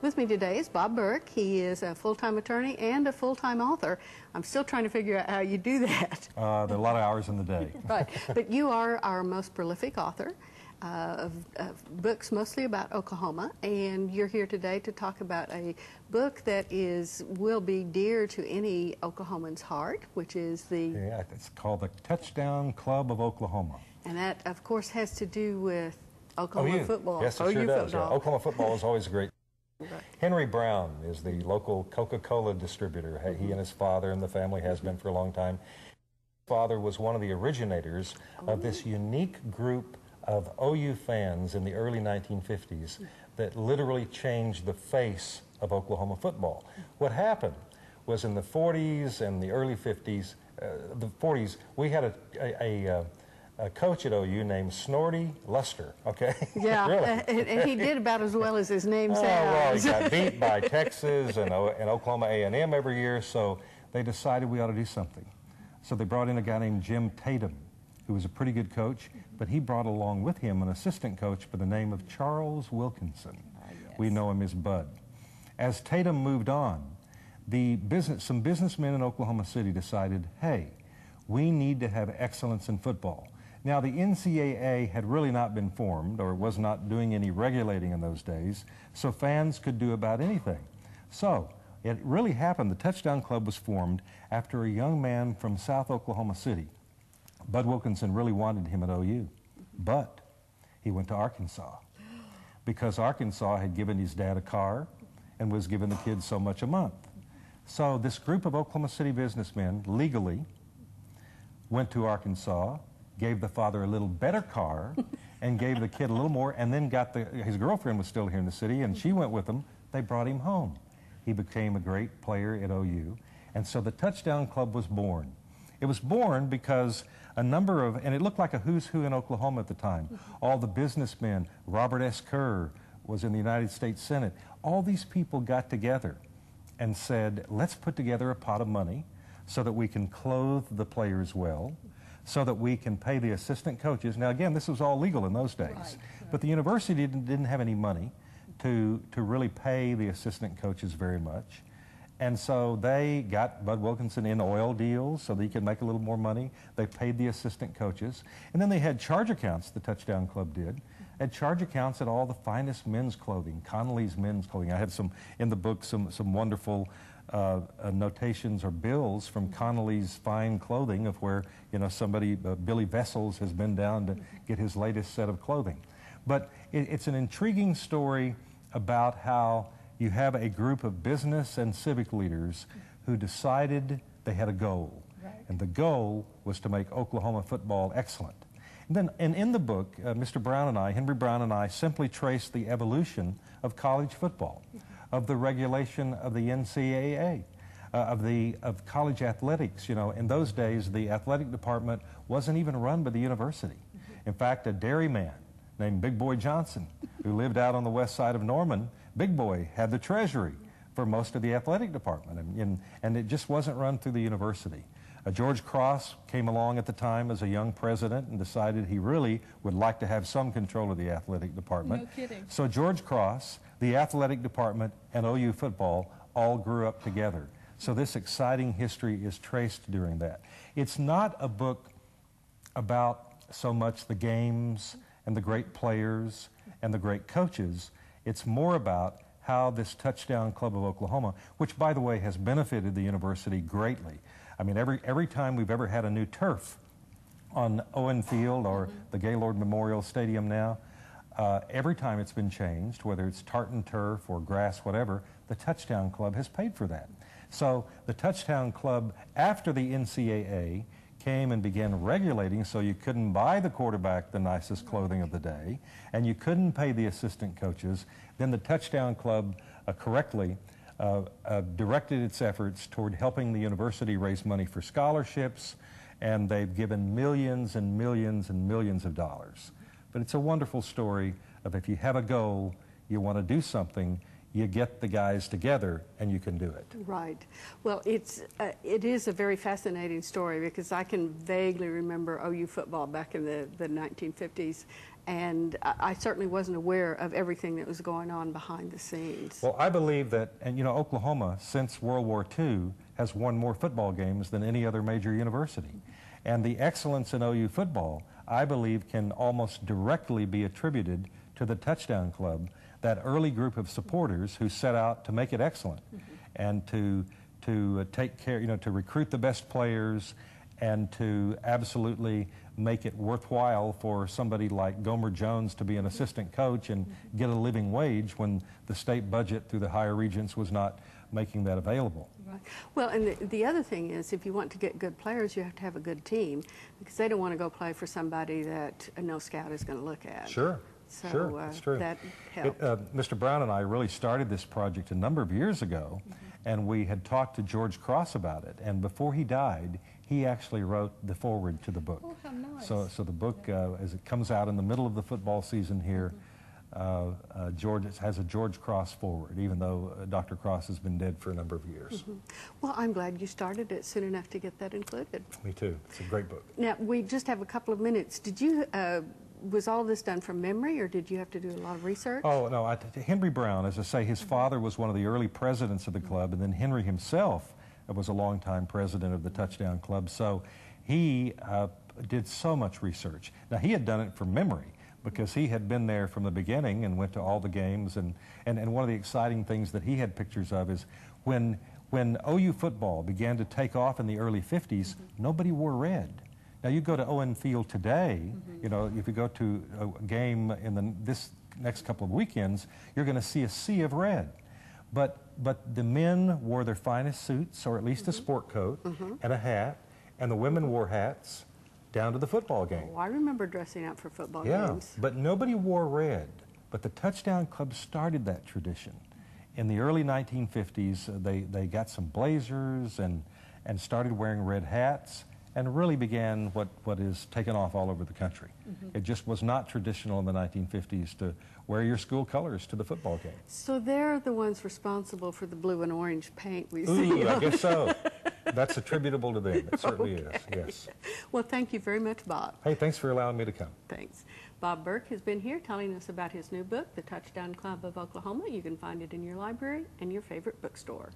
With me today is Bob Burke. He is a full-time attorney and a full-time author. I'm still trying to figure out how you do that. There are a lot of hours in the day. Right, but you are our most prolific author of books mostly about Oklahoma, and you're here today to talk about a book that will be dear to any Oklahoman's heart, which is it's called The Touchdown Club of Oklahoma. And that, of course, has to do with Oklahoma football. Yes, it sure does. Yeah. Oklahoma football is always great. Right. Henry Brown is the local Coca-Cola distributor. He and his father and the family has been for a long time. His father was one of the originators of this unique group of OU fans in the early 1950s that literally changed the face of Oklahoma football. What happened was in the 40s and the early 50s, the 40s, we had a coach at OU named Snorty Luster, okay? Yeah, really. And he did about as well as his name sounds. Well, he got beat by Texas and Oklahoma A&M every year, so they decided we ought to do something. So they brought in a guy named Jim Tatum, who was a pretty good coach, but he brought along with him an assistant coach by the name of Charles Wilkinson. Yes. We know him as Bud. As Tatum moved on, some businessmen in Oklahoma City decided, hey, we need to have excellence in football. Now, the NCAA had really not been formed, or was not doing any regulating in those days, so fans could do about anything. So it really happened. The Touchdown Club was formed after a young man from South Oklahoma City. Bud Wilkinson really wanted him at OU, but he went to Arkansas because Arkansas had given his dad a car and was giving the kids so much a month. So this group of Oklahoma City businessmen legally went to Arkansas, gave the father a little better car, and gave the kid a little more, and then his girlfriend was still here in the city, and she went with him. They brought him home. He became a great player at OU, and so the Touchdown Club was born. It was born because and it looked like a who's who in Oklahoma at the time. All the businessmen, Robert S. Kerr was in the United States Senate. All these people got together and said, let's put together a pot of money so that we can clothe the players well, so that we can pay the assistant coaches. Now again, this was all legal in those days, right. But the university didn't have any money to really pay the assistant coaches very much. And so they got Bud Wilkinson in oil deals so that he could make a little more money. They paid the assistant coaches. And then they had charge accounts, the Touchdown Club did, had charge accounts at all the finest men's clothing, Connolly's men's clothing. I had in the book some wonderful notations or bills from Connolly's fine clothing of where, somebody, Billy Vessels, has been down to get his latest set of clothing. But it's an intriguing story about how you have a group of business and civic leaders who decided they had a goal. Right. And the goal was to make Oklahoma football excellent. And in the book, Mr. Brown and I, Henry Brown and I, simply traced the evolution of college football, of the regulation of the NCAA, of college athletics. In those days, the athletic department wasn't even run by the university. In fact, a dairyman named Big Boy Johnson, who lived out on the west side of Norman, Big Boy had the treasury for most of the athletic department, and it just wasn't run through the university. George Cross came along at the time as a young president and decided he really would like to have some control of the athletic department. No kidding. So George Cross, the athletic department, and OU football all grew up together. So this exciting history is traced during that. It's not a book about so much the games and the great players and the great coaches. It's more about how this Touchdown Club of Oklahoma, which, by the way, has benefited the university greatly. I mean, every time we've ever had a new turf on Owen Field or the Gaylord Memorial Stadium now, every time it's been changed, whether it's tartan turf or grass, whatever, the Touchdown Club has paid for that. So the Touchdown Club, after the NCAA, came and began regulating so you couldn't buy the quarterback the nicest clothing of the day, and you couldn't pay the assistant coaches. Then the Touchdown Club correctly directed its efforts toward helping the university raise money for scholarships, and they've given millions and millions and millions of dollars. But it's a wonderful story of if you have a goal, you want to do something, you get the guys together and you can do it. Right. Well, it is a very fascinating story because I can vaguely remember OU football back in the 1950s, and I certainly wasn't aware of everything that was going on behind the scenes. Well, I believe that, and you know, Oklahoma, since World War II, has won more football games than any other major university. And the excellence in OU football, I believe, can almost directly be attributed to the Touchdown Club, that early group of supporters who set out to make it excellent and to take care, you know, to recruit the best players and to absolutely make it worthwhile for somebody like Gomer Jones to be an assistant coach and get a living wage when the state budget through the higher regents was not making that available. Right. Well, and the other thing is, if you want to get good players, you have to have a good team, because they don't want to go play for somebody that no scout is going to look at. Sure. So sure, that's true. That helped. Mr. Brown and I really started this project a number of years ago, and we had talked to George Cross about it. And before he died, he actually wrote the foreword to the book. Oh, how nice. So the book, as it comes out in the middle of the football season here, George has a George Cross foreword, even though Dr. Cross has been dead for a number of years. Well, I'm glad you started it soon enough to get that included. Me too. It's a great book. Now, we just have a couple of minutes. Did you, was all this done from memory, or did you have to do a lot of research? Oh, no. Henry Brown, as I say, his father was one of the early presidents of the club, and then Henry himself was a longtime president of the Touchdown Club. So he did so much research. Now, he had done it from memory, because he had been there from the beginning and went to all the games. And one of the exciting things that he had pictures of is when OU football began to take off in the early 50s, nobody wore red. Now, you go to Owen Field today, you know, if you go to a game in this next couple of weekends, you're going to see a sea of red. But the men wore their finest suits, or at least a sport coat and a hat, and the women wore hats down to the football game. Oh, I remember dressing out for football games. But nobody wore red. But the Touchdown Club started that tradition. In the early 1950s, they got some blazers and started wearing red hats, and really began what is taken off all over the country. It just was not traditional in the 1950s to wear your school colors to the football game. So they're the ones responsible for the blue and orange paint we see. Ooh, I guess so. That's attributable to them. It certainly is, yes. Well, thank you very much, Bob. Hey, thanks for allowing me to come. Thanks. Bob Burke has been here telling us about his new book, The Touchdown Club of Oklahoma. You can find it in your library and your favorite bookstore.